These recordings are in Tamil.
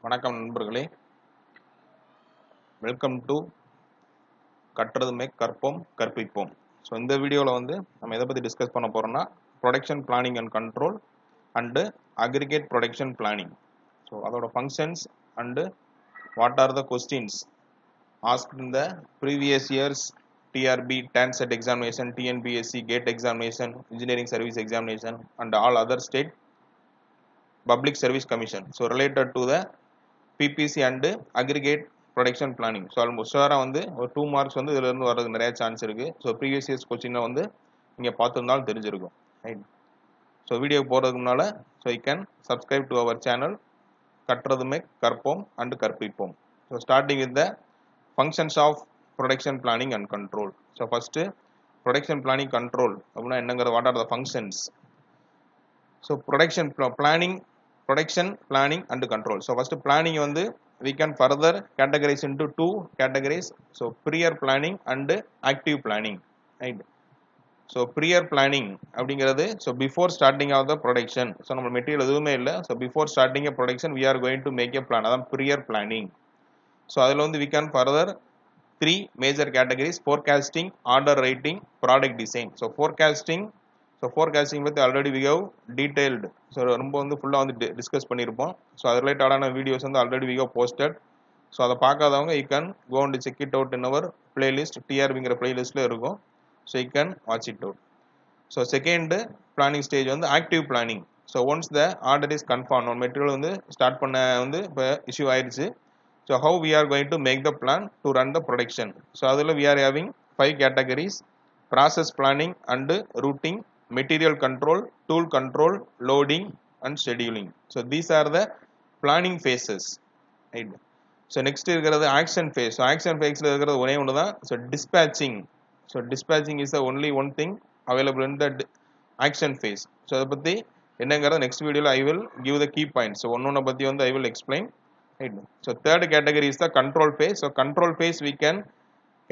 வணக்கம் நண்பர்களே, வெல்கம் டு கற்றதுமே கற்போம் கற்பிப்போம். ஸோ இந்த வீடியோவில் நம்ம எதை பற்றி டிஸ்கஸ் பண்ண போகிறோம்னா production planning and control and aggregate production planning. So அதோட functions and what are the questions asked in the previous years TRB, TANCET examination, TNPSC, GATE examination, engineering service examination and all other state public service commission. So related to the PPC and aggregate production planning. So almost ஷுவராக ஒரு 2 மார்க்ஸ் இதிலிருந்து வர்றதுக்கு நிறைய சான்ஸ் இருக்குது. ஸோ ப்ரீவியஸ் இயர்ஸ் கொஸ்டினை நீங்கள் பார்த்துருந்தாலும் தெரிஞ்சிருக்கும், ரைட்? ஸோ வீடியோ போகிறதுக்கு முன்னால் you can subscribe to our channel கற்றதுமே கற்போம் அண்டு கற்பிப்போம். So starting with the functions of production planning and control. So first production planning control அப்படின்னா என்னங்கிறது, what are the functions. So production planning and control. So first planning we can further categorize into 2 categories. So prior planning and active planning, right? So prior planning அப்படிங்கிறது so before starting of the production. So நம்ம மெட்டீரியல் எதுவுமே இல்லை, so before starting a production we are going to make a plan, அதான் prior planning. So அதில் we can further 3 major categories: forecasting, order writing, product design. So forecasting பற்றி already we have detailed. So ரொம்ப ஃபுல்லாக டிஸ்கஸ் பண்ணியிருப்போம். ஸோ அது ரிலேட்டடான videos already we have posted. So அதை பார்க்காதவங்க you can go and check it out in our playlist. டிஆர்பிங்கிற பிளேலிஸ்ட்டில் இருக்கும். So you can watch it out. So second planning stage active planning. So once the order is confirm, ஒரு மெட்டீரியல் ஸ்டார்ட் பண்ண இப்போ இஷ்யூ ஆயிடுச்சு. So how we are going to make the plan to run the production. So அதில் we are having 5 categories: process planning and routing, material control, tool control, loading and scheduling. So these are the planning phases, right? So next இருக்கிறது action phase. So action phase ல இருக்கிறது ஒரே ஒன்று தான், so dispatching. So dispatching is the only one thing available in the action phase. So அதை பற்றி என்னங்கிறத நெக்ஸ்ட் வீடியோவில் I will give the key points. So ஒன்னொன்னை பற்றி I will explain, right? So third category is the control phase. So control phase we can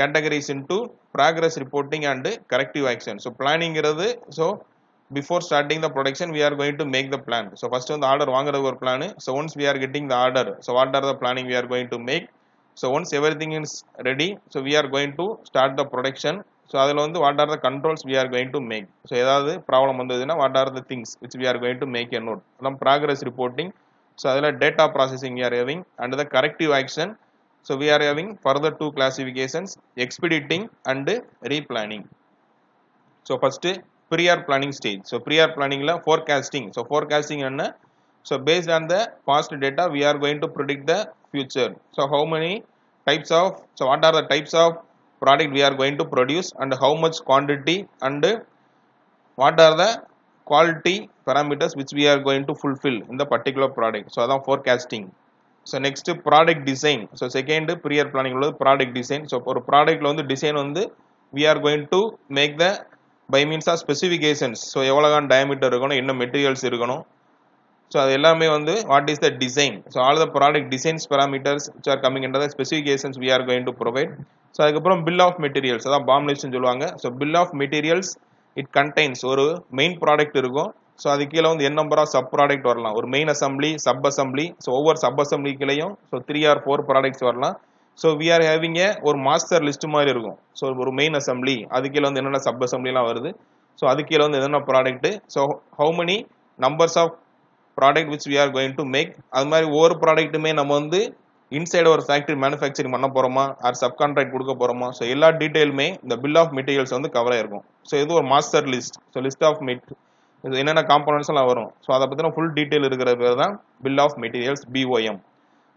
categories into progress reporting and corrective action. So planning iradu, so before starting the production we are going to make the plan. So first the order vaangradhu or plan. So once we are getting the order, so what are the planning we are going to make. So once everything is ready, so we are going to start the production. So adula what are the controls we are going to make. So edavadhu problem vandaduna what are the things which we are going to make a note. Adam progress reporting. So adula data processing we are having, and the corrective action. So we are having further 2 classifications: expediting and replanning. So first prior planning stage. So prior planning la forecasting. So forecasting enna, so based on the past data we are going to predict the future. So how many types of, so what are the types of product we are going to produce and how much quantity and what are the quality parameters which we are going to fulfill in the particular product. So adha forecasting. So next product design. So second prior planning உள்ளது product design. So ஒரு ப்ராடக்ட்ல design we are going to make the by means of specifications. So எவ்வளவு diameter இருக்கணும், என்ன materials இருக்கணும், so அது எல்லாமே what is the design. So all the product designs parameters which are coming under the specifications we are going to provide. So அதுக்கப்புறம் bill of materials, அதான் BOM list னு சொல்லுவாங்க. So bill of materials it contains ஒரு main product இருக்கும். ஸோ அது கீழே n number of sub product வரலாம், ஒரு main assembly, sub assembly. So ஒவ்வொரு சப் அசம்பிளிக்குலையும் 3 or 4 ப்ராடக்ட்ஸ் வரலாம். ஸோ வி ஆர் ஹேவிங் ஒரு மாஸ்டர் லிஸ்ட் மாதிரி இருக்கும். ஸோ ஒரு மெயின் அசம்பிளி, அது கீழே என்னென்ன சப் அசம்பிளிலாம் வருது, ஸோ அது கீழே என்னென்ன product, so how many numbers of product which we are going to make. அது மாதிரி ஒவ்வொரு ப்ராடக்ட்டுமே நம்ம இன்சைடு ஒரு ஃபேக்டரி மேனுஃபேக்சரிங் பண்ண போகிறோமா ஆர் சப் கான்ட்ராக்ட் கொடுக்க போகிறோமா, ஸோ எல்லா டீட்டெயிலுமே இந்த பில் ஆஃப் மெட்டீரியல்ஸ் கவர் ஆயிருக்கும். ஸோ இது ஒரு master list. So list of என்னென்ன காம்போனன்ட்ஸ் எல்லாம் வரும், ஸோ அதை பற்றின ஃபுல் டீட்டெயில் இருக்கிற பேர் தான் bill of materials, BOM.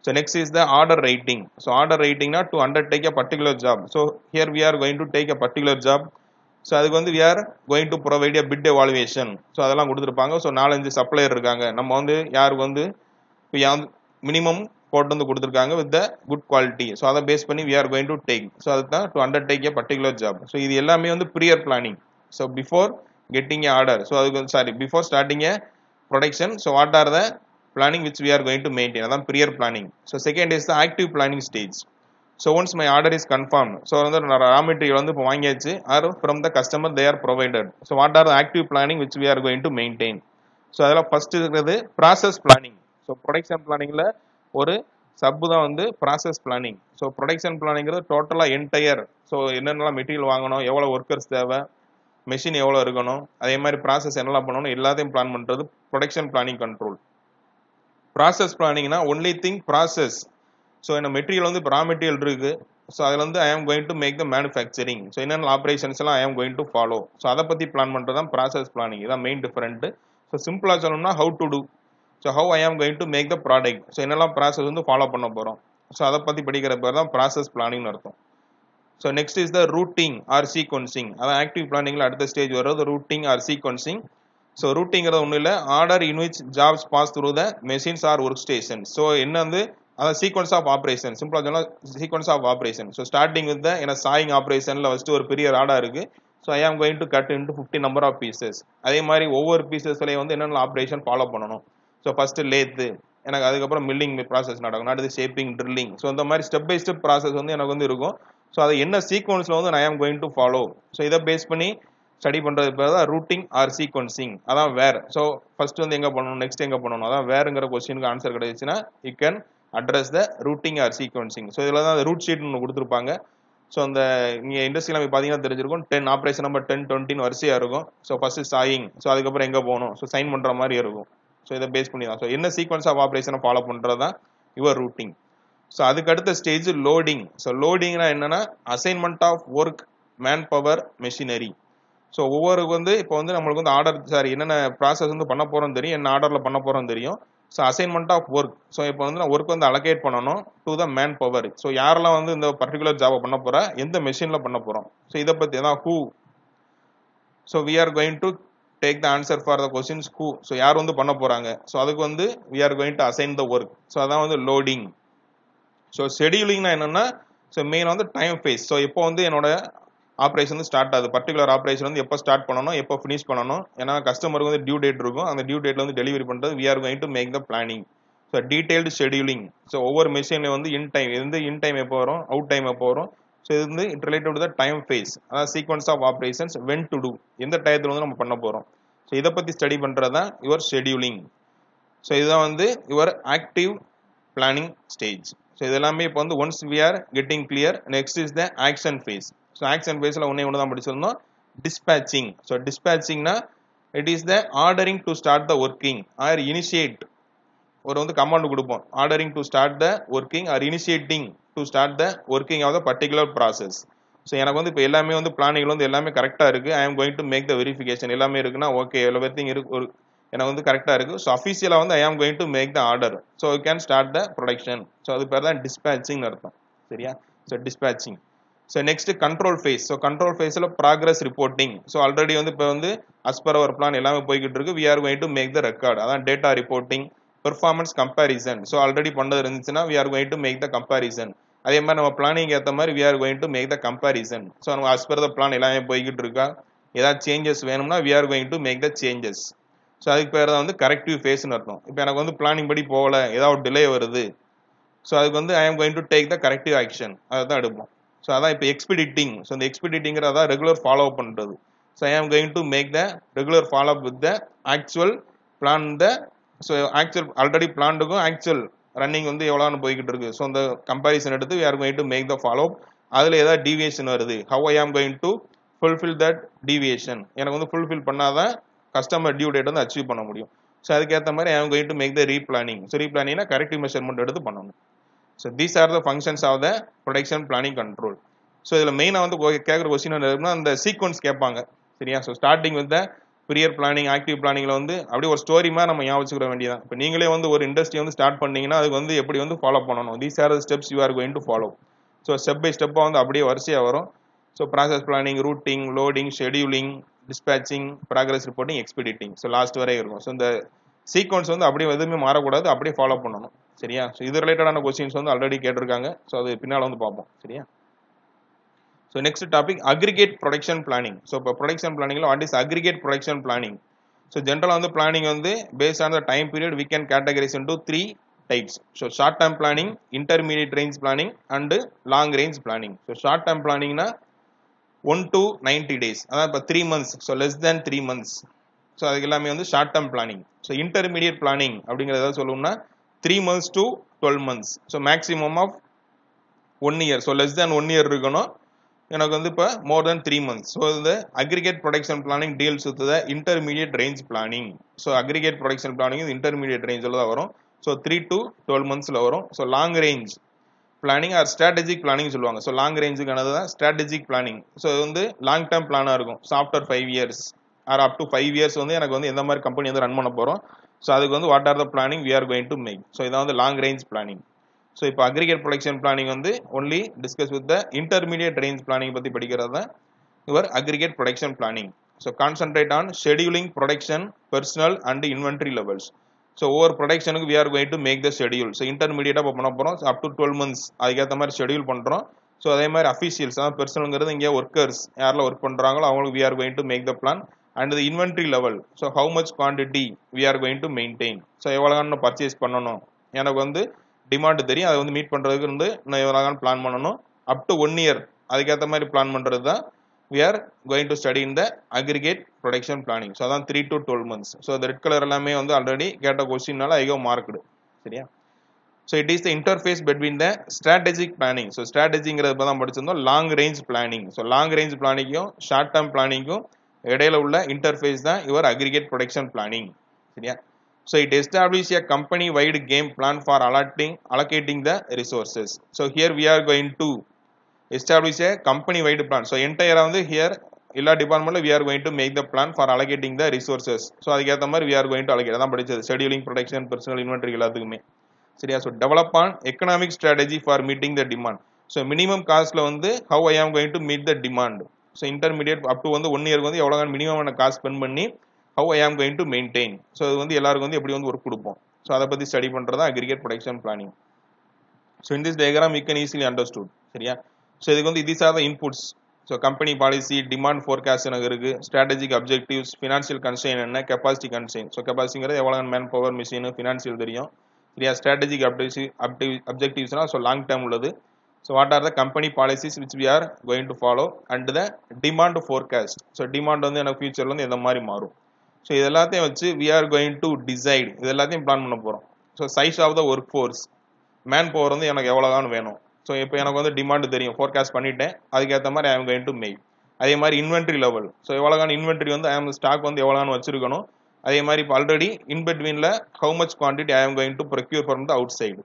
So next is the order writing. So order ரைட்டிங்னா to undertake a particular job. So here we are going to take a particular job. So அதுக்கு we are going to provide a bid evaluation. So அதெல்லாம் கொடுத்துருப்பாங்க. ஸோ 4-5 சப்ளையர் இருக்காங்க, நம்ம யாருக்கு மினிமம் போட்டு கொடுத்துருக்காங்க with the good quality. So அதை பேஸ் பண்ணி we are going to take. So அதுதான் to undertake a particular job. So இது எல்லாமே prior planning. So before getting a order, so before starting a production, so what are the planning which we are going to maintain, adha prior planning. So second is the active planning stage. So once my order is confirmed, so raw material ipo vaangiyachu or from the customer they are provided, so what are the active planning which we are going to maintain. So adala first irukkiradhu process planning. So production planning la ஒரு சப் தான் வந்து ப்ராசஸ் பிளானிங். ஸோ ப்ரொடக்ஷன் பிளானிங்கிறது டோட்டலாக என்டையர். ஸோ என்னென்னலாம் மெட்டீரியல் வாங்கணும், எவ்வளோ ஒர்க்கர்ஸ் தேவை, மெஷின் எவ்வளோ இருக்கணும், அதே மாதிரி ப்ராசஸ் என்னெல்லாம் பண்ணணும் எல்லாத்தையும் பிளான் பண்ணுறது ப்ரொடக்ஷன் பிளானிங் கண்ட்ரோல். ப்ராசஸ் பிளானிங்னா ஒன்லி திங் ப்ராசஸ். ஸோ என்ன மெட்டீரியல் வந்து ரா மெட்டீரியல் இருக்குது. ஸோ அதில் வந்து I am going to make the manufacturing. So என்னென்ன ஆப்ரேஷன்ஸ் எல்லாம் I am going to follow. So அதை பற்றி பிளான் பண்ணுறது தான் ப்ராசஸ் பிளானிங். இதான் மெயின் டிஃபரெண்ட். ஸோ சிம்பிளாக சொல்லணும்னா how to do. So how I am going to make the product. So என்னெல்லாம் ப்ராசஸ் வந்து ஃபாலோ பண்ண போகிறோம். ஸோ அதை பற்றி படிக்கிற பேர் தான் ப்ராசஸ் பிளானிங்னு அர்த்தம். So next is the routing or sequencing. அதான் ஆக்டிவ் பிளானிங்கில் அடுத்த ஸ்டேஜ் வர்றது ரூட்டிங் ஆர் சீக்வன்சிங். ஸோ ரூட்டிங்கிறது ஒன்றும் இல்லை, order in which jobs pass through the machines or work station. So என்ன வந்து அதான் சீக்வன்ஸ் ஆஃப் ஆப்ரேஷன். சிம்பிளாக சொன்னால் sequence of operation. So starting with ஏன்னா சாயிங் ஆப்ரேஷனில் ஃபஸ்ட்டு ஒரு பெரிய ராடாக இருக்குது. So I am going to cut into 50 number of pieces. அதே மாதிரி ஒவ்வொரு பீசஸ்லையும் வந்து என்னென்ன ஆப்ரேஷன் ஃபாலோ பண்ணணும். ஸோ ஃபஸ்ட்டு லேத்து, எனக்கு அதுக்கப்புறம் மில்லிங் ப்ராசஸ் நடக்கும், அடுத்து ஷேப்பிங், ட்ரில்லிங். ஸோ இந்த மாதிரி ஸ்டெப் பை ஸ்டெப் ப்ராசஸ் வந்து எனக்கு வந்து இருக்கும். ஸோ அது என்ன சீக்வன்ஸில் வந்து I am going to follow. So இதை பேஸ் பண்ணி ஸ்டடி பண்ணுறது பேர் தான் ரூட்டிங் ஆர் சீக்வன்சிங். அதான் வேர். ஸோ ஃபர்ஸ்ட் வந்து எங்கே பண்ணணும், நெக்ஸ்ட் எங்கே பண்ணணும், அதான் வேறுங்கிற கொஸ்டினுக்கு ஆன்சர் கிடைச்சுன்னா you can address the routing or sequencing. So இதில் தான் ரூட் ஷீட் ஒன்று கொடுத்துருப்பாங்க. ஸோ அந்த நீங்கள் இண்டஸ்ட்ரியில் போய் பார்த்தீங்கன்னா தெரிஞ்சிருக்கும் 10 ஆப்ரேஷன் நம்பர் 10, 20 வரிசையாக இருக்கும். ஸோ ஃபர்ஸ்ட் சாயிங், ஸோ அதுக்கப்புறம் எங்கே போகணும், ஸோ சைன் பண்ணுற மாதிரி இருக்கும். ஸோ இதை பேஸ் பண்ணி தான் ஸோ என்ன சீக்வன்ஸ் ஆஃப் ஆப்ரேஷனை ஃபாலோ பண்ணுறது தான் யுவர் ரூட்டிங். ஸோ அதுக்கு அடுத்த ஸ்டேஜ் லோடிங். ஸோ லோடிங்னா என்னன்னா assignment of work, man power, machinery. So ஒவ்வொரு வந்து இப்போ வந்து நம்மளுக்கு வந்து ஆர்டர் என்னென்ன ப்ராசஸ் வந்து பண்ண போகிறோம் தெரியும், என்ன ஆர்டரில் பண்ண போகிறோம் தெரியும். So assignment of work. So இப்போ வந்து நான் ஒர்க் வந்து அலோகேட் பண்ணணும் to the man power. So யாரெல்லாம் வந்து இந்த பர்டிகுலர் ஜாபை பண்ண போகிறா, எந்த மெஷினில் பண்ண போகிறோம். ஸோ இதை பற்றி தான் who. So we are going to take the answer for the questions who. So யார் வந்து பண்ண போகிறாங்க. ஸோ அதுக்கு வந்து we are going to assign the work. So அதான் வந்து லோடிங். ஸோ ஷெடியூலிங்னா என்னென்னா ஸோ மெயின் வந்து டைம் ஃபேஸ். ஸோ இப்போ வந்து என்னோட ஆப்ரேஷன் வந்து ஸ்டார்ட் ஆகுது, பர்டிகுலர் ஆப்ரேஷன் வந்து எப்போ ஸ்டார்ட் பண்ணணும், எப்போ ஃபினிஷ் பண்ணணும். ஏன்னா கஸ்டமருக்கு வந்து டியூ டேட் இருக்கும், அந்த டியூ டேட்ல வந்து டெலிவரி பண்ணுறது we are going to make the planning. So detailed scheduling. So ஒவ்வொரு மிஷின்லையும் வந்து இன் டைம், இது வந்து இன் டைம் எப்போ வரும், அவுட் டைம் எப்போ வரும். ஸோ இது வந்து it related to the time phase. அதாவது sequence of operations, when to do, எந்த டயத்தில் வந்து நம்ம பண்ண போகிறோம். ஸோ இதை பற்றி ஸ்டடி பண்ணுறது தான் யுவர் ஷெடியூலிங். ஸோ இதுதான் வந்து your active planning stage. So இது எல்லாமே இப்போ வந்து once we are getting clear. Next is the action phase. So action ஃபேஸில் ஒன்று தான் படிச்சிருந்தோம், டிஸ்பேச்சிங். ஸோ டிஸ்பேச்சிங்னா it is the ordering to start the working or initiate. ஒரு வந்து கமாண்ட் கொடுப்போம், ordering to start the working or initiating to start the working of the particular process. So எனக்கு வந்து இப்போ எல்லாமே வந்து பிளானிங் வந்து எல்லாமே கரெக்டாக இருக்குது, I am going to make the verification. எல்லாமே இருக்குன்னா ஓகே, எவ்ரிதிங் இருக்கு, ஒரு எனக்கு வந்து கரெக்டாக இருக்குது. ஸோ அஃபிஷியலாக வந்து I am going to make the order. So you can start the production. So அது பேர் தான் டிஸ்பேச்சிங் அர்த்தம். சரியா? So dispatching. So next control phase. So control ஃபேஸில் ப்ராக்ரஸ் ரிப்போர்ட்டிங். ஸோ ஆல்ரெடி வந்து இப்போ வந்து அஸ் பர் அவர் பிளான் எல்லாமே போய்கிட்டு இருக்கு, we are going to make the record. அதான் data reporting, performance comparison. So already பண்ணது இருந்துச்சுன்னா we are going to make the comparison. அதே மாதிரி நம்ம பிளானிங் ஏற்ற மாதிரி we are going to make the comparison. So நம்ம அஸ் பர் த பிளான் எல்லாமே போய்கிட்டு இருக்கா, ஏதாவது சேஞ்சஸ் வேணும்னா we are going to make the changes. So அதுக்கு பேர் தான் வந்து கரெக்டிவ் ஃபேஸ்னு அர்த்தம். இப்போ எனக்கு வந்து பிளானிங் படி போகல, ஏதாவது டிலே வருது, ஸோ அதுக்கு வந்து I am going to take the corrective action. அதை தான் எடுப்போம். ஸோ அதான் இப்போ எக்ஸ்பிடிட்டிங். ஸோ இந்த எக்ஸ்பிடிட்டிங்கிறதா ரெகுலர் ஃபாலோ அப் பண்ணுறது. So I am going to make the regular follow up with the actual plan. So actual already பிளான்டுக்கும் ஆக்சுவல் ரன்னிங் வந்து எவ்வளோன்னு போய்கிட்டு இருக்கு. ஸோ அந்த கம்பேரிசன் எடுத்து we are going to make the follow up. அதில் ஏதாவது டீவியேஷன் வருது, how I am going to fulfil that deviation. எனக்கு வந்து ஃபுல்ஃபில் பண்ணாதான் கஸ்டமர் டியூ டேட் வந்து அச்சீவ் பண்ண முடியும். ஸோ அதுக்கேற்ற மாதிரி I am going to make the ரீபிளானிங். So ரீபிளானிங்னா கரெக்டிவ் மெஷர்மெண்ட் எடுத்து பண்ணணும். So these are the functions of the production planning control. So இதில் மெயினாக வந்து கேட்குற கொஸ்டின் என்ன, அந்த சீக்வன்ஸ் கேட்பாங்க. சரியா? So starting with the prior planning, active பிளானிங்கில் வந்து அப்படியே ஒரு ஸ்டோரி மாதிரி நம்ம ஞாபகம் வச்சுக்கிற வேண்டியதான். இப்போ நீங்களே வந்து ஒரு இண்டஸ்ட்ரி வந்து ஸ்டார்ட் பண்ணீங்கன்னா அதுக்கு வந்து எப்படி வந்து ஃபாலோ பண்ணணும், these are the steps you are going to follow. So step by ஸ்டெப்பாக வந்து அப்படியே வரிசையாக வரும். So process planning, routing, loading, scheduling, dispatching, progress reporting, expediting. So last வரை இருக்கும். ஸோ இந்த சீக்வன்ஸ் வந்து அப்படியே எதுவுமே மாறக்கூடாது, அப்படியே ஃபாலோ பண்ணணும். சரியா? ஸோ இது ரிலேட்டடான கொஸ்டின்ஸ் வந்து ஆல்ரெடி கேட்டிருக்காங்க. ஸோ அது பின்னால் வந்து பார்ப்போம். சரியா? So next topic aggregate production planning. So இப்போ ப்ரொடக்ஷன் பிளானிங்ல what is aggregate production planning. So ஜென்ரலாக வந்து பிளானிங் வந்து based on the time period we can categorize into 3 types. So short term planning, intermediate range planning and long range planning. So short term பிளானிங்னா 1 to 90 days, அதான் இப்போ 3 months. So less than 3 months. So அதுக்கு எல்லாமே வந்து short term planning. So intermediate planning அப்படிங்கிறத சொல்லணும்னா 3 months to 12 months. So maximum of 1 year. So less than 1 year இருக்கணும். எனக்கு வந்து இப்போ more than 3 months. So the aggregate production planning deals with the intermediate range planning. So aggregate production planning is intermediate range தான் வரும். So 3 to 12 monthsல வரும். So long range planning or strategic planning சொல்லுவாங்க. So long rangeக்கானது தான் strategic planning. So இது வந்து long term பிளானா இருக்கும். So after 5 years or up to 5 years வந்து எனக்கு வந்து எந்த மாதிரி கம்பெனி வந்து ரன் பண்ண போறோம். So அதுக்கு வந்து what are the planning we are going to make. So இதான் வந்து long range planning. So இப்போ aggregate production planning வந்து only discuss with the intermediate range planning பத்தி படிக்கிறது தான் your aggregate production planning. So concentrate on scheduling production, personnel and inventory levels. So over production we are going to make the schedule. So intermediate பண்ண போறோம் up to 12 months அதுக்கேற்ற மாதிரி schedule பண்றோம். So அதே மாதிரி officials personalங்கிறது இங்கே workers யாரெல்லாம் ஒர்க் பண்றாங்களோ அவங்களுக்கு we are going to make the plan and the inventory level. So how much quantity we are going to maintain. So எவ்வளவு பர்ச்சேஸ் பண்ணணும் எனக்கு வந்து டிமாண்ட் தெரியும் அதை வந்து மீட் பண்றதுக்கு வந்து நான் எவ்வளவு பிளான் பண்ணணும் அப் டு 1 இயர் அதுக்கேற்ற மாதிரி பிளான் பண்றது தான் we are going to study in the aggregate production planning. So அதான் 3 to 12 months. So the red color எல்லாமே வந்து ஆல்ரெடி கேட்ட கொஸ்டின்னால ஐகோ மார்க்டு சரியா. So it is the interface between the strategic planning. So ஸ்ட்ராட்டஜிங்கிறது இப்போ தான் படிச்சிருந்தோம் long range planning. So long range பிளானிங்கும் ஷார்ட் டேர்ம் பிளானிங்கும் இடையில உள்ள இன்டர்ஃபேஸ் தான் யுவர் அக்ரிகேட் ப்ரொடக்ஷன் பிளானிங் சரியா. So it establishes a company-wide game plan for allocating the resources. So here we are going to establish a company-wide plan. So entire வந்து here எல்லா டிபார்ட்மெண்ட்ல we are going to make the plan for allocating the resources. So அதுக்கேற்ற மாதிரி we are going to allocate அதான் படிச்சது scheduling, production, personal, inventory எல்லாத்துக்குமே சரியா. So develop on economic strategy for meeting the demand. So minimum costல வந்து how I am going to meet the demand. So intermediate up to வந்து 1 year வந்து எவ்வளவு மினிமம் காஸ்ட் ஸ்பெண்ட் பண்ணி how I am going to maintain. So இது வந்து எல்லாருக்கும் வந்து எப்படி வந்து ஒர்க் கொடுப்போம். ஸோ அதை பற்றி ஸ்டடி பண்ணுறதா aggregate production planning. So in this diagram you can easily understood சரியா. ஸோ இதுக்கு வந்து these are the inputs. So company policy, demand forecast எனக்கு இருக்குது, ஸ்ட்ராட்டஜிக் அப்ஜெக்டிவ்ஸ், ஃபினான்ஷியல் கன்ஸ்ட்ரெயின் என்ன, கெப்பாசிட்டி கன்ஸ்ட்ரெயின். ஸோ கெப்பாசிட்டிங்கிறது எவ்வளோ மேன் பவர், மிஷின், ஃபினான்ஷியல் தெரியும் சரியா. ஸ்ட்ராட்டஜிக் அப்ஜெக்டிவ்ஸ்னா ஸோ லாங் டேர்ம் உள்ளது. So what are the company policies which we are going to follow and the demand forecast. So demand வந்து எனக்கு ஃபியூச்சரில் வந்து எந்த மாதிரி மாறும். ஸோ இது எல்லாத்தையும் வச்சு we are going to decide இது எல்லாத்தையும் பிளான் பண்ண போகிறோம். So size of the work force man power வந்து எனக்கு எவ்வளோதான் வேணும். ஸோ இப்போ எனக்கு வந்து டிமாண்ட் தெரியும், ஃபோர்காஸ்ட் பண்ணிட்டேன், அதுக்கேற்ற மாதிரி I am going to make. அதே மாதிரி இன்வென்ட்ரி லெவல். ஸோ எவ்வளோகான இன்வென்ட்ரி வந்து ஐ ஆம் ஸ்டாக் வந்து எவ்வளோன்னு வச்சிருக்கணும். அதே மாதிரி இப்போ ஆல்ரெடி இன் பிட்வீனில் how much quantity I am going to procure from the outside.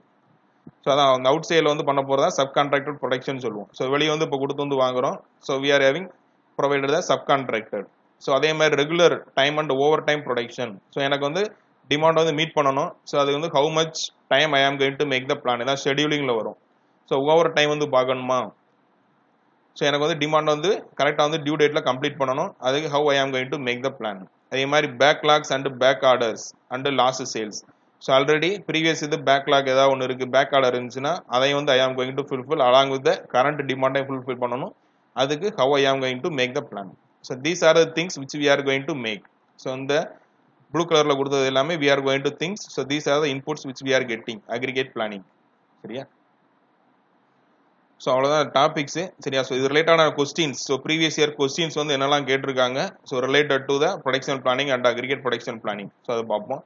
So அதான் அந்த அவுட் சைடில் வந்து பண்ண போகிறதா சப் கான்ட்ராக்டட் ப்ரொடக்ஷன் சொல்லுவோம். ஸோ வெளியே வந்து இப்போ கொடுத்து வந்து வாங்குறோம். So we are having provided the subcontracted. So அதே மாதிரி regular time and overtime production. So எனக்கு வந்து டிமாண்ட் வந்து மீட் பண்ணணும். ஸோ அது வந்து how much time I am going to make the plan இதான் ஷெடியூலிங்கில் வரும். ஸோ ஓவர் டைம் வந்து பார்க்கணுமா. ஸோ எனக்கு வந்து டிமாண்ட் வந்து கரெக்டாக வந்து டியூ டேட்டில் கம்ப்ளீட் பண்ணணும். அதுக்கு how I am going to make the plan. அதே மாதிரி backlogs and back orders and lost sales. So already previous இது பேக்லாக் ஏதாவது ஒன்று இருக்குது, பேக் ஆர்டர் இருந்துச்சுன்னா அதையும் வந்து I am going to fulfil along with the current டிமாண்டையும் ஃபுல்ஃபில் பண்ணணும். அதுக்கு how I am going to make the plan. So these are the things which we are going to make. So in the blue color la கொடுத்தது எல்லாமே we are going to things. So these are the inputs which we are getting aggregate planning சரியா. ஸோ அவ்வளோதான் டாபிக்ஸ் சரியா. ஸோ இது ரிலேட்டான questions. So previous year questions வந்து என்னெல்லாம் கேட்டிருக்காங்க. So related to the production planning and aggregate production planning. So அதை பார்ப்போம்.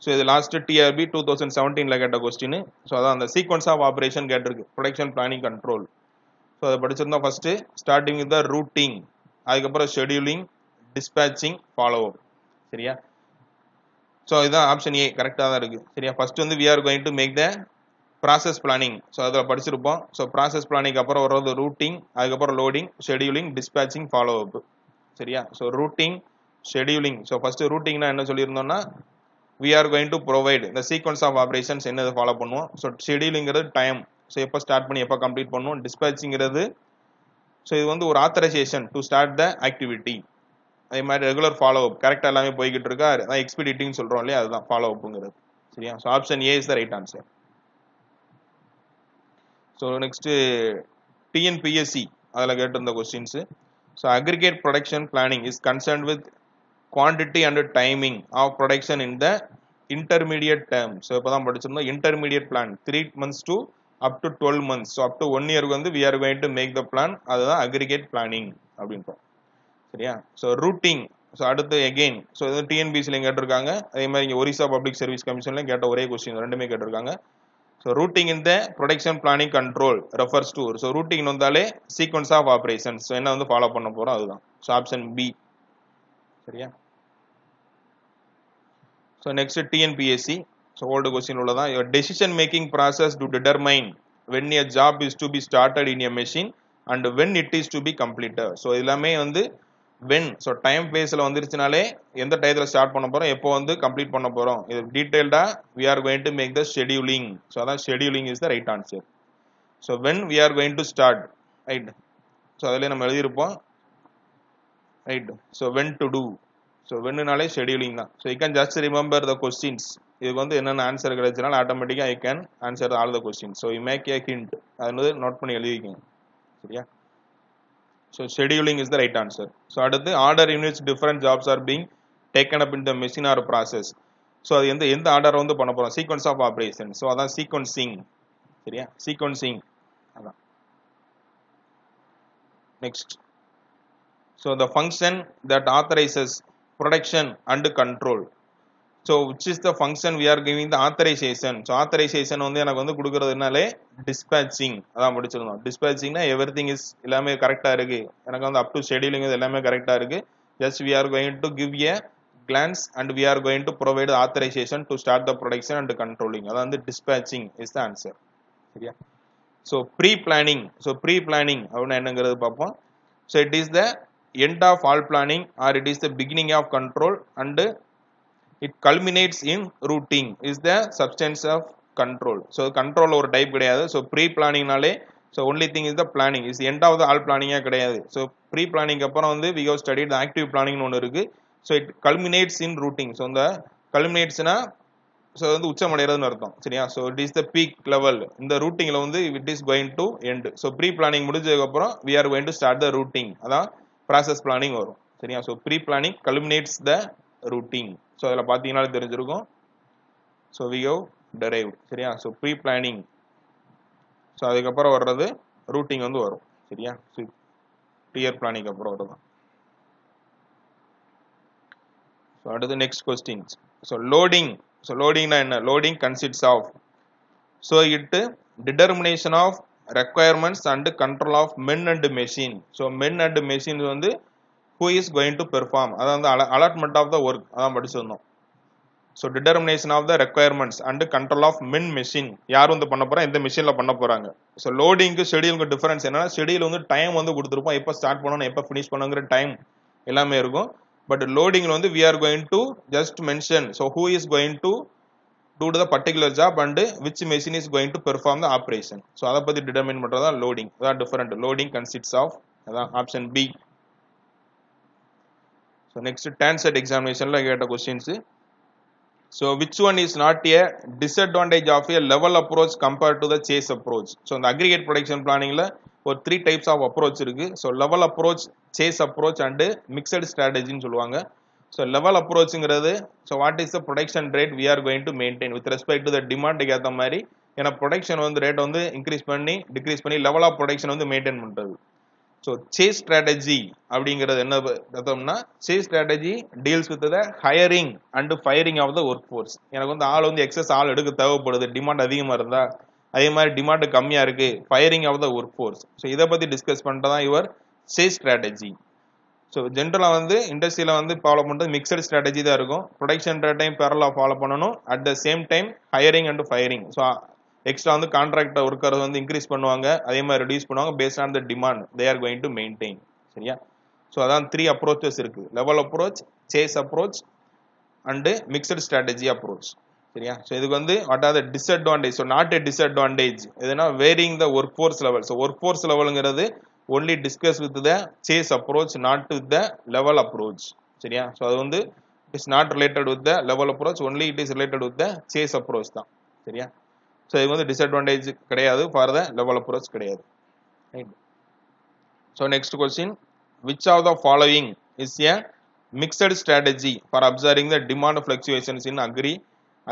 ஸோ இது லாஸ்ட் டிஆர்பி 2017 கேட்ட கொஸ்டின். ஸோ அதான் அந்த சீக்வன்ஸ் ஆஃப் ஆப்ரேஷன் கேட்டிருக்கு ப்ரொடக்ஷன் பிளானிங் கண்ட்ரோல். ஸோ அதை படிச்சிருந்தோம். First starting with the routing, அதுக்கப்புறம் ஷெடியூலிங், டிஸ்பேச்சிங், ஃபாலோ அப் சரியா. ஸோ இதுதான் ஆப்ஷன் ஏ கரெக்டாக தான் இருக்குது சரியா. ஃபர்ஸ்ட் வந்து we are going to make the process planning. So அதில் படிச்சிருப்போம். ஸோ ப்ராசஸ் பிளானிங் அப்புறம் வர்றது ரூட்டிங், அதுக்கப்புறம் loading, scheduling, dispatching, follow up சரியா. So routing, scheduling. So first ரூட்டிங்னா என்ன சொல்லியிருந்தோம்னா we are going to provide இந்த சீக்வன்ஸ் ஆஃப் ஆப்ரேஷன்ஸ் என்னதை ஃபாலோ பண்ணுவோம். ஸோ ஷெடியூலிங்கிறது டைம், ஸோ எப்போ ஸ்டார்ட் பண்ணி எப்போ கம்ப்ளீட் பண்ணுவோம். டிஸ்பேச்சிங்கிறது ஸோ இது வந்து ஒரு authorization to start the activity. அதே மாதிரி ரெகுலர் ஃபாலோ அப் கரெக்டாக எல்லாமே போய்கிட்டு இருக்கா அதான் எக்ஸ்பீடிட்டிங்னு சொல்கிறோம் இல்லையா, அதுதான் ஃபாலோ அப்புங்கிறது சரியா. So option A is the right answer. So next TNPSC அதில் கேட்டிருந்த questions. So aggregate production planning is concerned with quantity and timing of production in the intermediate term. So இப்போ தான் படிச்சிருந்தோம் intermediate plan 3 months to up to 12 months. So up to 1 year வந்து we are going to make the plan. அதுதான் அக்ரிகேட் பிளானிங் அப்படின்றோம் சரியா. ஸோ ரூட்டிங் ஸோ அடுத்து எகெயின் ஸோ இது டிஎன்பிசிலையும் கேட்டிருக்காங்க, அதே மாதிரி இங்கே ஒரிசா பப்ளிக் சர்வீஸ் கமிஷன்லையும் கேட்ட ஒரே கொஸ்டின், ரெண்டுமே கேட்டிருக்காங்க. ஸோ ரூட்டிங் இந்த production planning control refers to, so routing வந்தாலே சீக்வன்ஸ் ஆஃப் ஆப்ரேஷன்ஸ் என்ன வந்து ஃபாலோ பண்ண போகிறோம் அதுதான். So option B. சரியா? So next TNPSC, so old question உள்ளதான். Your decision making process to determine when a job is to be started in a machine and when it is to be completed. So எல்லாமே வந்து when, ஸோ டைம் பேஸில் வந்துருச்சுனாலே எந்த டயத்தில் ஸ்டார்ட் பண்ண போகிறோம், எப்போ வந்து கம்ப்ளீட் பண்ண போகிறோம், இது டீட்டெயில்டாக we are going to make the scheduling. So அதான் scheduling is the right answer. So when we are going to start, right? So அதிலே நம்ம எழுதியிருப்போம், right? So when to do, so வென்னுனாலே ஷெடியூலிங் தான். So you can just remember the questions. இதுக்கு வந்து என்னென்ன ஆன்சர் கிடைச்சனால ஆட்டோமேட்டிக்காக I can answer all the question. So you make a hint, அது வந்து நோட் பண்ணி எழுதிக்கிங்க. சரியா? So scheduling is the right answer. So அடுத்து order units different jobs are being taken up in the machine or process. So அது எந்த ஆர்டர் வந்து பண்ண போகிறோம், சீக்வன்ஸ் ஆஃப் ஆப்ரேஷன். ஸோ அதான் சீக்வன்சிங். சரியா? சீக்வன்சிங் அதான். Next, so the function that authorizes production and control. So which is the function we are giving the authorization. So authorization வந்து எனக்கு வந்து கொடுக்கிறதுனாலே dispatching அதான் முடிச்சிருந்தோம். dispatchingனா everything is எல்லாமே கரெக்டா இருக்கு, எனக்கு வந்து up to scheduling எல்லாமே கரெக்டா இருக்கு, just we are going to give a glance and we are going to provide the authorization to start the production and controlling. அதான் வந்து dispatching is the answer. சரியா? so pre planning, so pre planning அப்படினா என்னங்கிறது பார்ப்போம். so it is the end of all planning or it is the beginning of control and it culminates in routing is the substance of control. So control ஒரு டைப் கிடையாது. so pre planning நாலே so only thing is the planning is the end of the all planning கிடையாது. so pre planning அப்புறம் வந்து we have studied the active planning னு ஒன்னு இருக்கு. so it culminates in routing. so இந்த culminates னா so வந்து உச்சமடைறதுன்னு அர்த்தம். சரியா? so it is the peak level. இந்த ரூட்டிங்ல வந்து it is going to end. so pre planning முடிஞ்சதுக்கு அப்புறம் we are going to start the routing. அதான் process planning வரும். சரியா? so pre planning culminates the routing. so அதல பாத்தீங்கனாலே தெரிஞ்சிருக்கும். so we have derived. சரியா? so pre planning, so அதுக்கு அப்புறம் வர்றது routing வந்து வரும். சரியா? so clear planning அப்புறம் வரும். so அடுத்து next questions. so loading, so loading னா என்ன? loading consists of, so it determination of requirements and control of men and machine. so men and machine வந்து who is going to perform, அதான் வந்து allotment of the work அதான் படிச்சிருந்தோம். so determination of the requirements and control of men machine, யார் வந்து பண்ண போறா, எந்த மெஷின்ல பண்ண போறாங்க. so loading க்கு scheduleக்கு டிஃபரன்ஸ் என்னன்னா, schedule வந்து டைம் வந்து கொடுத்திருப்போம், எப்ப ஸ்டார்ட் பண்ணனும் எப்ப finish பண்ணனும்ங்கற டைம் எல்லாமே இருக்கும். but loading வந்து we are going to just mention so who is going to do the particular job and which machine is going to perform the operation. so அத பத்தி டிட்டர்மைன் பண்றதா loading. அதான் டிஃபரண்ட். loading consists of, அதான் option B. so next TANSET examinationல கேட்ட questions. so which one is not a disadvantage of a level approach compared to the chase approach. so இந்த aggregate production planningல ஒரு 3 types of approach இருக்கு. so level approach, chase approach and mixed strategy ன்னு சொல்லுவாங்க. so level approachங்கிறது, so what is the production rate we are going to maintain with respect to the demand க்கு ஏத்த மாதிரி ஏனா production வந்து ரேட் வந்து இன்கிரீஸ் பண்ணி டிக்ரீஸ் பண்ணி level of production வந்து மெயின்टेन பண்றது. so chase strategy அப்படிங்கிறது என்ன அர்த்தம்னா, chase strategy deals with the hiring and firing of the workforce. எனக்கு வந்து ஆள் வந்து எக்ஸஸ் ஆள் எடுக்க தேவைப்படுது, டிமாண்ட் அதிகமா இருந்தா, அதே மாதிரி டிமாண்ட் கம்மியா இருக்கு, firing of the workforce. so இத பத்தி டிஸ்கஸ் பண்றதா யுவர் chase strategy. so ஜெனரலா வந்து இண்டஸ்ட்ரியில வந்து ஃபாலோ பண்றது மிக்ஸ்ட் ஸ்ட்ராட்டஜி தான் இருக்கும். ப்ரொடக்ஷன் ரேட்டையும் பேரலா ஃபாலோ பண்ணணும், at the same time hiring and firing. So extra வந்து கான்ட்ராக்ட் ஒர்க்கர் வந்து இன்க்ரீஸ் பண்ணுவாங்க, அதே மாதிரி ரெடியூஸ் பண்ணுவாங்க based on the demand they are going to maintain. சரியா? ஸோ அதான் 3 அப்ரோச்சஸ் இருக்கு, level approach, chase approach and mixed strategy approach. சரியா? ஸோ இதுக்கு வந்து what are the disadvantage? So not a disadvantage எதுனா varying the work force level. So work force லெவலுங்கிறது only discuss with the chase approach, not with the level approach. சரியா? so அது வந்து it is not related with the level approach, only it is related with the chase approach தான். சரியா? so இது வந்து disadvantage கிடையாது, for the level approach கிடையாது. right? so next question, which of the following is a mixed strategy for observing the demand fluctuations in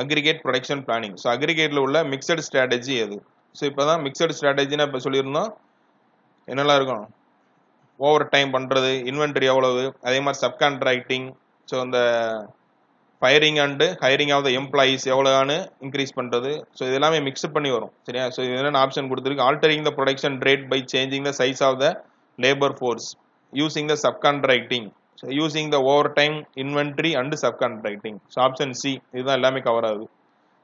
aggregate production planning. so aggregate ல உள்ள mixed strategy எது? so இப்பதான் mixed strategy னா இப்ப சொல்லியிருந்தோம், என்னெல்லாம் இருக்கும்? ஓவர் டைம் பண்ணுறது, இன்வென்ட்ரி எவ்வளவு, அதே மாதிரி சப்கான்ட்ராக்டிங், ஸோ இந்த firing and hiring of the employees எவ்வளோன்னு இன்க்ரீஸ் பண்ணுறது. ஸோ இது எல்லாமே மிக்ஸ் பண்ணி வரும். சரியா? ஸோ இது என்னென்ன ஆப்ஷன் கொடுத்துருக்கு, altering the production rate by changing the size of the labour force, using the subcontracting, so using the overtime, inventory and subcontracting. So option C இதுதான் எல்லாமே கவர் ஆகுது.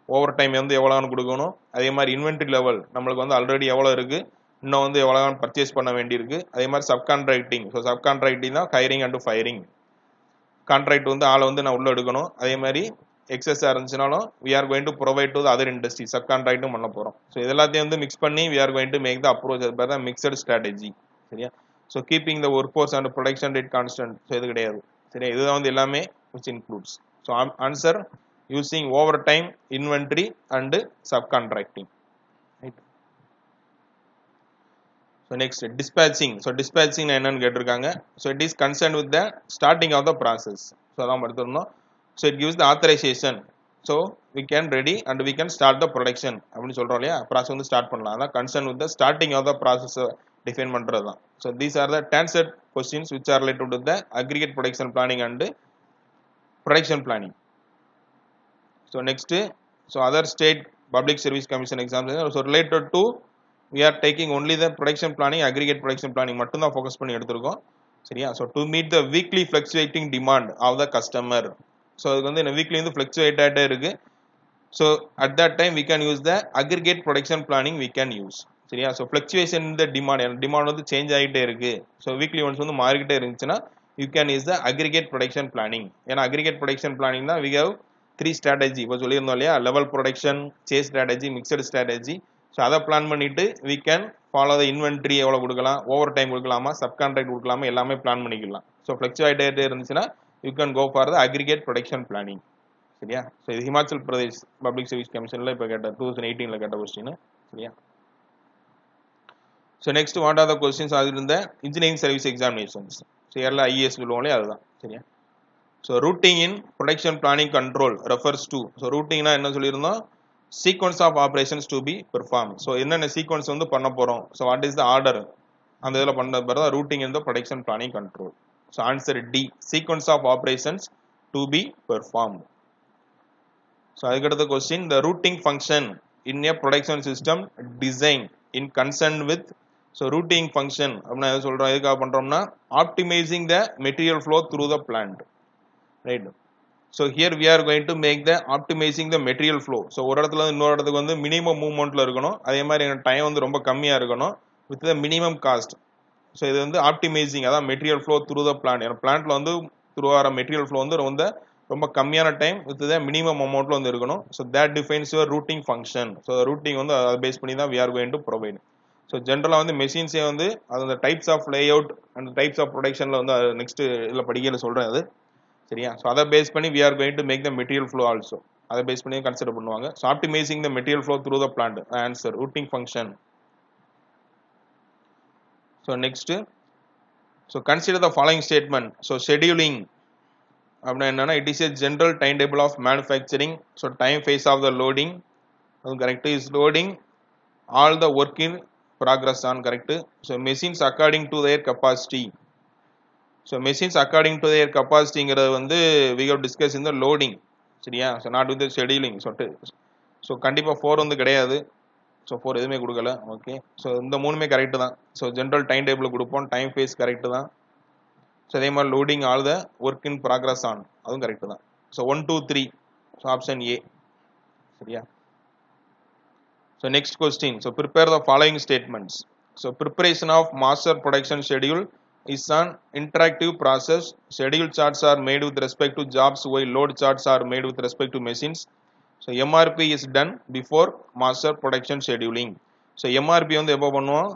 ஓவர் டைம் வந்து எவ்வளோன்னு கொடுக்கணும், அதே மாதிரி இன்வென்ட்ரி லெவல் நம்மளுக்கு வந்து ஆல்ரெடி எவ்வளோ இருக்குது, இன்னும் வந்து எவ்வளோ பர்ச்சேஸ் பண்ண வேண்டியிருக்கு, அதே மாதிரி சப்கான்ட்ராக்டிங். ஸோ சப்கான்ட்ராக்டிங் தான் ஹைரிங் அண்டு ஃபயரிங். கான்ட்ராக்ட் வந்து ஆளை வந்து நான் உள்ள எடுக்கணும், அதே மாதிரி எக்ஸஸாக இருந்துச்சுனாலும் we are going to provide to the other industry, சப் கான்ட்ராக்டும் பண்ண போகிறோம். ஸோ இது எல்லாத்தையும் வந்து மிக்ஸ் பண்ணி we are going to make the approach as per the mixed strategy. சரியா? So keeping the work force and production rate constant. So இது கிடையாது. சரியா? இதுதான் வந்து எல்லாமே which includes. So answer using overtime, inventory and subcontracting. Right. So next dispatching. So dispatching என்னன்னு கேட்டிருக்காங்க. So it is concern with the starting of the process. So அதான் எடுத்துருந்தோம். So it gives the authorization. So we can ready and we can start the production அப்படின்னு சொல்கிறோம் இல்லையா? ப்ராசஸ் வந்து ஸ்டார்ட் பண்ணலாம். அதான் concern with the starting of the ப்ராசஸை டிஃபைன் பண்ணுறது தான். So these are the TANSET questions which are related with the aggregate production planning and production planning. So next, so other state public service commission exams so related to we are taking only the production planning, aggregate production planning மட்டும் தான் ஃபோக்கஸ் பண்ணி எடுத்துருக்கோம். சரியா? So to meet the weekly fluctuating demand of the customer. So இது வந்து இந்த வீக்லி வந்து ஃப்ளக்சுவேட் ஆகிட்டே இருக்கு. So at that time we can use the aggregate production planning we can use. சரியா? ஸோ ஃப்ளக்சுவேஷன் இந்த டிமாண்ட் வந்து சேஞ்ச் ஆகிட்டே இருக்கு. ஸோ வீக்லி ஒன்ஸ் வந்து மாறிக்கிட்டே இருந்துச்சுன்னா you can use the aggregate production planning. ஏன்னா அக்ரிகேட் ப்ரொடக்ஷன் பிளானிங் தான் வி ஹவ் 3 ஸ்ட்ராட்டஜி. இப்போ சொல்லியிருந்தோம் இல்லையா? Level production, chase strategy, mixed strategy. So அதை பிளான் பண்ணிட்டு we can follow the inventory எவ்வளோ கொடுக்கலாம், ஓவர் டைம் கொடுக்கலாமா, சப்கான்ட்ராக்ட் கொடுக்கலாமா, எல்லாமே பிளான் பண்ணிக்கலாம். ஸோ ஃப்ளக்சுவேட் ஆகிட்டே இருந்துச்சுன்னா you can go for the aggregate production planning. சரியா? ஸோ இது ஹிமாச்சல் பிரதேஷ் பப்ளிக் சர்வீஸ் கமிஷனில் இப்போ கேட்ட 2018 கேட்ட கொஸ்டின். சரியா? So next what are the questions அது இருந்த இன்ஜினியரிங் சர்வீஸ் எக்ஸாமினேஷன்ஸ். ஸோ எல்லாம் ஐஏஎஸ் சொல்லுவோங்களே அதுதான். சரியா? So routing in production planning control refers to. So ரூட்டிங்னா என்ன சொல்லியிருந்தோம், sequence of operations to be perform. So என்னென்ன சீக்வன்ஸ் வந்து பண்ண போகிறோம், so what is the order, அந்த இதில் பண்ண பிறகு தான் routing in the production planning control. So answer D, sequence of operations to be perform. So அதுக்கடுத்த question, the routing function in a production system design in concern with. So routing function அப்படின்னா எதை சொல்கிறோம், எதுக்காக பண்ணுறோம்னா optimizing the material flow through the plant. Right. So here we are going to make the optimizing the material flow. So ஒரு இடத்துல இன்னொரு இடத்துக்கு வந்து மினிமம் மூவ்மெண்ட்டில் இருக்கணும், அதே மாதிரி எங்கள் டைம் வந்து ரொம்ப கம்மியாக இருக்கணும் with the minimum cost. So இது வந்து ஆப்டிமைசிங், அதான் material flow through the plant. ஏன்னா பிளான்ட்டில் வந்து த்ரூ ஆகிற மெட்டீரியல் ஃப்ளோ வந்து ரொம்ப கம்மியான டைம் வித் த மினிமம் அமௌண்ட்டில் வந்து இருக்கணும். So that defines your routing function. So routing வந்து அதை பேஸ் பண்ணி தான் we are going to provide. So ஜென்ரலாக வந்து மெஷின்ஸே வந்து அந்த types of layout and types of ப்ரொடக்ஷனில் வந்து நெக்ஸ்ட் இதில் படிக்கல சொல்கிறேன் அது. சரியா? ஸோ அதை பேஸ் பண்ணி we are going to make the material flow also. அதை பேஸ் பண்ணி கன்சிடர் பண்ணுவாங்க. So optimizing the material flow through the plant, answer routing function. So next, so consider the following statement. So scheduling அப்படின்னா என்னன்னா, it is a general time table of manufacturing. So time phase of the loading, அதுவும் correct. Is loading all the work in progress on, correct. So machines according to their capacity. So machines according to their கெப்பாசிட்டிங்கிறது வந்து வி ஹவ் டிஸ்கஸ் இந்த லோடிங். சரியா? So not with scheduling. So கண்டிப்பாக 4 வந்து கிடையாது. ஸோ 4 எதுவுமே கொடுக்கல. ஓகே. ஸோ இந்த 3மே கரெக்டு தான். ஸோ ஜென்ரல் டைம் டேபிள் கொடுப்போம், டைம் ஃபேஸ் கரெக்டு தான். ஸோ அதே மாதிரி loading all the work in progress on, அதுவும் கரெக்டு தான். ஸோ 1, 2, 3. So option A. சரியா? So next question, so prepare the following statements. So preparation of master production schedule is an interactive process. Schedule charts are made with respect to jobs while load charts are made with respect to machines. So MRP is done before master production scheduling. So MRP வந்து எப்போ பண்ணுவோம்,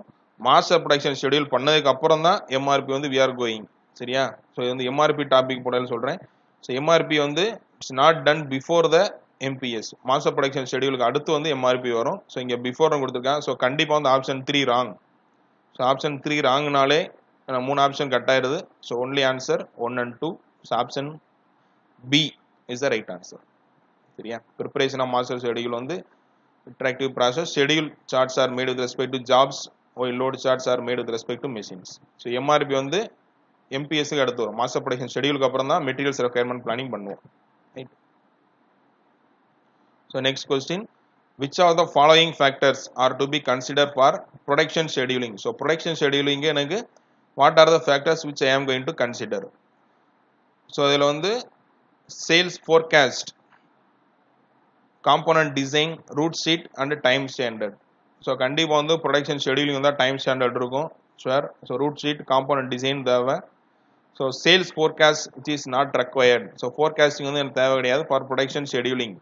மாஸ்டர் ப்ரொடக்ஷன் ஷெடியூல் பண்ணதுக்கு அப்புறம் தான் MRP வந்து we are going. சரியா? ஸோ இது வந்து MRP டாபிக் போடலன்னு சொல்கிறேன். ஸோ MRP வந்து it's not done before the MPS. Master production ஷெடியூலுக்கு அடுத்து வந்து MRP வரும். ஸோ இங்கே பிஃபோர் கொடுத்துருக்காங்க. ஸோ கண்டிப்பாக வந்து ஆப்ஷன் 3 ராங். ஸோ ஆப்ஷன் 3 ராங்னாலே 3 ஆப்ஷன் கட் ஆயிருது. So only answer 1 and 2. So option B is the right answer. சரியா? ப்ரிப்பரேஷன் ஆஃப் மாஸ்டர் ஷெடியூல் வந்து interactive process. Schedule charts are made with respect to jobs while load charts are made with respect to machines. So MRP வந்து MPS க்கு அடுத்து வரும். மாஸ்டர் ப்ரொடக்ஷன் ஷெட்யூலுக்கு அப்புறம் தான் மெட்டீரியல்ஸ் ரெக்யர்மெண்ட் பிளானிங் பண்ணுவோம். Right. So next question, which of the following factors are to be considered for production scheduling? So production scheduling எனக்கு what are the factors which I am going to consider? So இதுல வந்து sales forecast, component design, route sheet and time standard. So கண்டிப்பா வந்து production scheduling தான் time standard இருக்கும். Sure. So route sheet, component design தேவை. So sales forecast which is not required. So forecasting வந்து எனக்கு தேவை கிடையாது for production scheduling.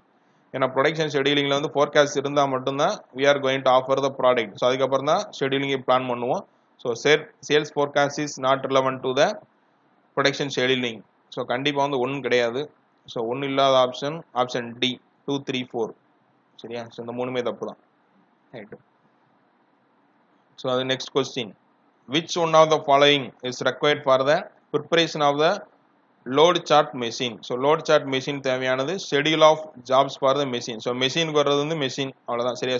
ஏன்னா production schedulingல வந்து forecast இருந்தா மட்டும்தான் we are going to offer the product. So அதுக்கப்புறம் தான் scheduling பிளான் பண்ணுவோம். So sales forecast is not relevant to the production scheduling. So கண்டிப்பா வந்து ஒன்றும் கிடையாது. So ஒன்றும் இல்லாத ஆப்ஷன் D 2 3 4. சரியா? ஸோ இந்த மூணுமே தப்பு தான். ரைட். ஸோ அது next question, which one of the following is required for the preparation of the load chart machine? So load chart machine தேவையானது schedule of jobs for the machine. So மெஷினுக்கு வர்றது வந்து மெஷின், அவ்வளோதான். சரியா?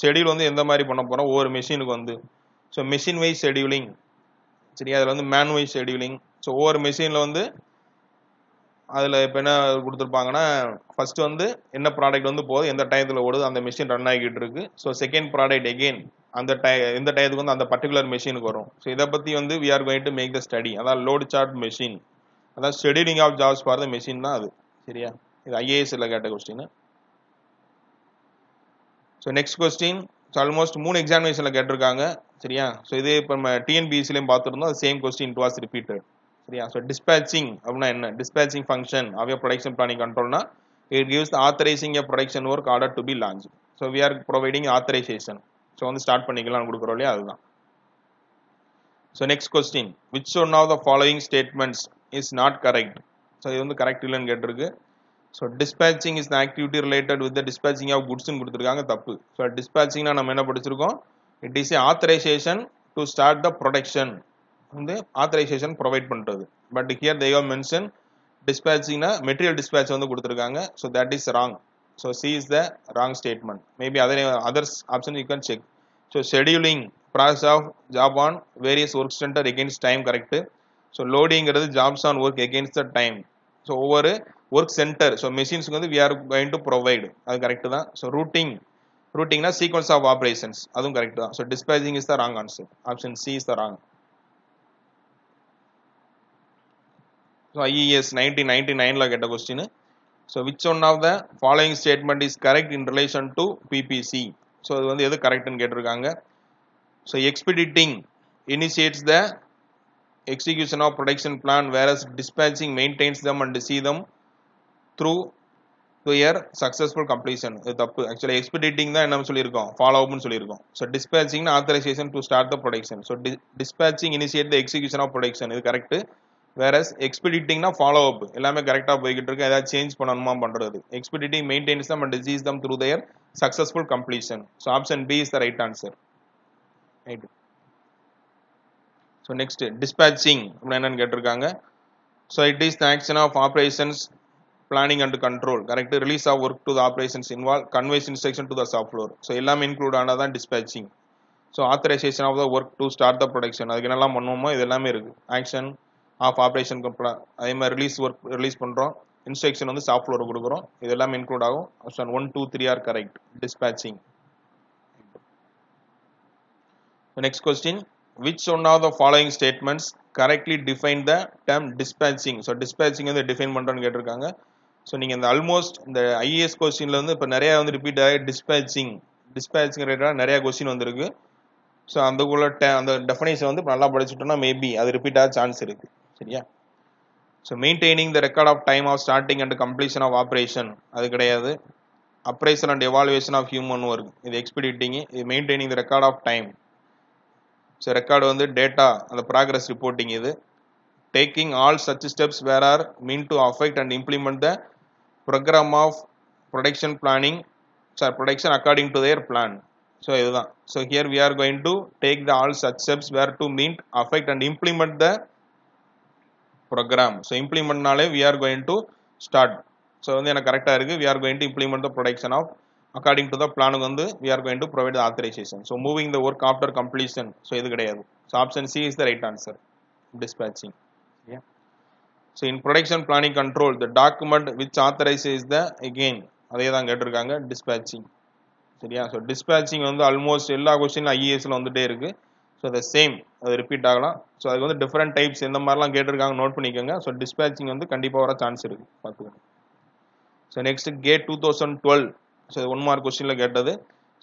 ஷெடியூல் வந்து எந்த மாதிரி பண்ண போகிறோம், ஒவ்வொரு மெஷினுக்கு வந்து ஸோ மெஷின் வைஸ் ஷெடியூலிங். சரியா? அதில் வந்து மேன் வைஸ் ஷெடியூலிங். ஸோ ஒவ்வொரு மெஷினில் வந்து அதில் இப்போ என்ன கொடுத்துருப்பாங்கன்னா, ஃபர்ஸ்ட் வந்து என்ன ப்ராடக்ட் வந்து போகுது, எந்த டயத்தில் ஓடுது, அந்த மெஷின் ரன் ஆகிட்டு இருக்கு. ஸோ செகண்ட் ப்ராடக்ட் எகெயின் அந்த எந்த டயத்துக்கு வந்து அந்த பர்டிகுலர் மெஷினுக்கு வரும். ஸோ இதை பற்றி வந்து we are going to make the study. அதான் லோடு சார்ட் மெஷின், அதான் scheduling of jobs for the machine தான் அது. சரியா? இது ஐஏஎஸ்ல கேட்ட question. So next question, so almost 3 எக்ஸாமினேஷனில் கேட்டிருக்காங்க. சரியா? ஸோ இதே இப்போ நம்ம டிஎன்பிஎஸ்சிலையும் பார்த்துருந்தோம். அது same question it was repeated. சரியா? ஸோ டிஸ்பேச்சிங் அப்படின்னா என்ன? Dispatching function of production planning கண்ட்ரோல்னா it gives authorizing a production work order to B launch. So we are providing authorization. So வந்து ஸ்டார்ட் பண்ணிக்கலாம் கொடுக்குறோம் இல்லையா, அதுதான். So next question, which one of the following statements is not correct? So இது வந்து கரெக்ட் இல்லைன்னு கேட்டிருக்கு. So dispatching is the activity related with the dispatching of குட்ஸ்ன்னு கொடுத்துருக்காங்க, தப்பு. ஸோ டிஸ்பேச்சிங்னா நம்ம என்ன படிச்சிருக்கோம், it is a authorization to start the production, வந்து ஆத்தரைசேஷன் ப்ரொவைட் பண்ணுறது. But here they have mention டிஸ்பேச்சிங்னா மெட்டீரியல் டிஸ்பேச் வந்து கொடுத்துருக்காங்க. So that is wrong. So C is the wrong statement. Maybe others option you can check. So scheduling process of job on various work center against time, correct. So loading is jobs on work against the time. So over work center, so machines we are going to provide, that's correct da. So routing na sequence of operations, adum correct da. So dispatching is the wrong answer. Option C is the wrong. So IES 1999 la getta question. So which one of the following statement is correct in relation to PPC? So இது வந்து எது கரெக்ட்னு கேட்டிருக்காங்க. So expediting initiates the execution of production plan, whereas dispatching maintains them and see them through to their successful completion. இது தப்பு. Actually expediting தான் என்ன சொல்லியிருக்கோம், follow up னு சொல்லியிருக்கோம். So dispatching னா authorization to start the production. So dispatching initiate the execution of production, இது correct. whereas expediting na follow up எல்லாமே கரெக்ட்டா போயிட்டு இருக்கு, ஏதாவது சேஞ்ச் பண்ணனுமா பண்றது. expediting maintains them and sees them through their successful completion. So option B is the right answer. Right. So next, dispatching என்னன்னு கேட்டிருக்காங்க. So it is the action of operations planning and control, correct. release of work to the operations involve, conveys instruction to the shop floor. So எல்லாமே include ஆனதான் dispatching. So authorization of the work to start the production, அதுக்கு என்னெல்லாம் பண்ணுவோமோ இது எல்லாமே இருக்கு. action ஆஃப் ஆப்ரேஷன் அதே மாதிரி ரிலீஸ் பண்ணுறோம், இன்ஸ்ட்ரக்ஷன் வந்து ஷாப் ஃப்ளோர் கொடுக்குறோம், இது எல்லாமே இன்க்ளூட் ஆகும். Option 1 2 3 are correct. Dispatching. Next question, which one of the following statements correctly define the term dispatching? So dispatching வந்து டிஃபைன் பண்ணுறோன்னு கேட்டிருக்காங்க. ஸோ நீங்கள் இந்த ஆல்மோஸ்ட் இந்த ஐஏஎஸ் கொஸ்டினில் வந்து இப்போ நிறையா வந்து ரிப்பீட் ஆகி டிஸ்பேச்சிங் ரிலேட்டடாக நிறையா கொஸ்டின் வந்திருக்கு. ஸோ அந்த டெஃபினேஷன் வந்து நல்லா படிச்சுட்டோம்னா மேபி அது ரிப்பீட் ஆக சான்ஸ் இருக்கு. சரியா? So maintaining the record of time of starting and completion of operation, அது கிடையாது. Appraisal and evaluation of human work, இது எக்ஸ்பெடிட்டிங். இது maintaining the record of time. So record வந்து டேட்டா, அந்த ப்ராக்ரஸ் ரிப்போர்ட்டிங். இது taking all such steps where are mean to affect and implement the program of production planning, production according to their plan. So இதுதான். So here we are going to take the all such steps where to mean affect and implement the program. So implement நாலே we are going to start. So வந்து எனக்கு கரெக்டா இருக்கு, we are going to implement the production of according to the plan வந்து we are going to provide the authorization. So moving the work after completion. So இது கிடையாது. So option C is the right answer. Dispatching. Yeah. So in production planning control, the document which authorizes the again அதே தான் கேட்டிருக்காங்க dispatching. சரியா? So dispatching வந்து ஆல்மோஸ்ட் எல்லா क्वेश्चनல IASல வந்துட்டே இருக்கு. So the same அது ரிப்பீட் ஆகலாம். ஸோ அதுக்கு வந்து டிஃப்ரெண்ட் டைப்ஸ் எந்த மாதிரிலாம் கேட்டிருக்காங்க நோட் பண்ணிக்கோங்க. ஸோ டிஸ்பேச்சிங் வந்து கண்டிப்பாக வர சான்ஸ் இருக்கு பார்த்துக்கோங்க. So next GATE 2012. So 1 mark கொஸ்டின்ல கேட்டது.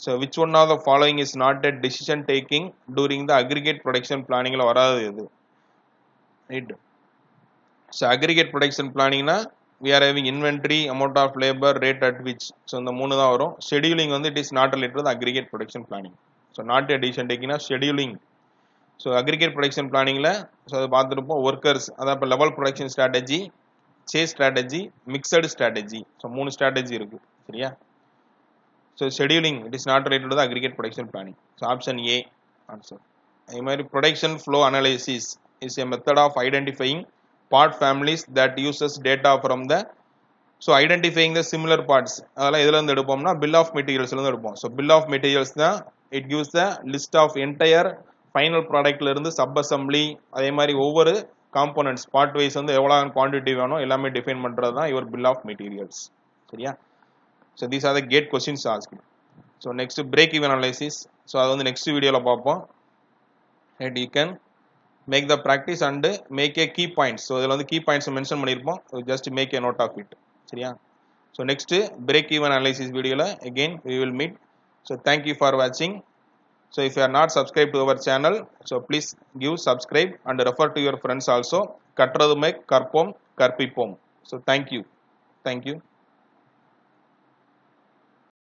So which one of the following is not a decision taking during the aggregate production பிளானிங்ல வராது இது. ரைட். ஸோ அக்ரிகேட் ப்ரொடக்ஷன் பிளானிங்னா we are having inventory, amount of labor, rate at which. So இந்த 3 தான் வரும். ஷெடியூலிங் வந்து it is not related to aggregate production planning. So not a decision டேக்கிங்னா ஷெடியூலிங். ஸோ அக்ரிகேட் ப்ரொடக்ஷன் பிளானிங்கில் ஸோ அதை பார்த்துருப்போம் ஒர்க்கர்ஸ் அதான் இப்போ level production strategy, chase strategy, mixed strategy. So 3 strategy இருக்குது சரியா. So scheduling it is not related to aggregate production planning. So option A answer. அதே மாதிரி production flow analysis is a method of identifying part families that uses data from the so identifying the similar parts அதெல்லாம் எதுலேருந்து எடுப்போம்னா பில் ஆஃப் மெட்டீரியல்ஸ்லேருந்து எடுப்போம். ஸோ பில் ஆஃப் மெட்டீரியல்ஸ் தான் it gives the list of entire final ப்ராடக்ட்ல இருந்து சப் அசம்பிளி அதே மாதிரி ஒவ்வொரு காம்போனன்ட்ஸ் பார்ட் வைஸ் வந்து எவ்வளோ குவான்டிட்டி வேணும் எல்லாமே டிஃபைன் பண்ணுறது தான் யுவர் பில் ஆஃப் மெட்டீரியல்ஸ் சரியா. So these are the GATE questions asked. So next break even analysis. So அது வந்து நெக்ஸ்ட் வீடியோவில் பார்ப்போம். Right. You can make the practice and make a key points. So இதில் வந்து கீ பாயிண்ட்ஸ் மென்ஷன் பண்ணியிருப்போம். Just make a note of it சரியா. So next break even analysis வீடியோவில் again we will meet. So thank you for watching. So if you are not subscribed to our channel, so please give subscribe and refer to your friends also. கற்றதுமை கற்போம் கற்பிப்போம். So thank you.